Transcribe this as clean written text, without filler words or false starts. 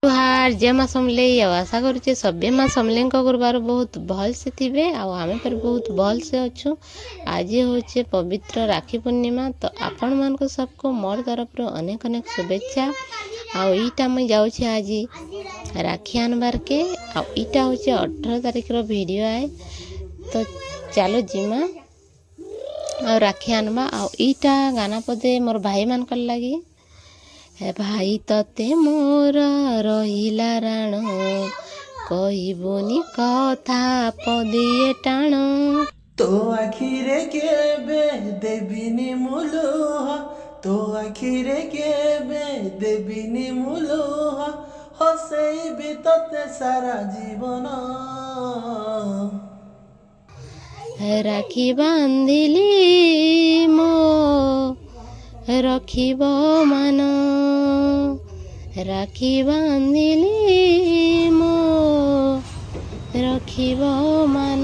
हार जय माँ समलेई आशा करुचे सभे माँ समलेई गुरुवार बहुत भल से थे आमे पर बहुत भल से अच्छु। आज हूँ पवित्र राखी पूर्णिमा तो आपण मान सबको मोर तरफ अनेक अनेक शुभेच्छा। आईटा मुझे जाऊँ आज राखी आनबार के आईटा हूँ 18 तारीख वीडियो आए तो चलो जिमा आ राखी आनबा आईटा गाना पदे मोर भाई मान लगी हे भाई तते मोर रहिला राण कहबुनी कथा पदिए टाण तो आखिरे केबे देबिनी मुलुह तो आखिरे केबे देबिनी मुलुह हसेइबी तते सारा जीवन राखी बांधिली मो रखिब मान राखी बांधिली मो रखिब मान।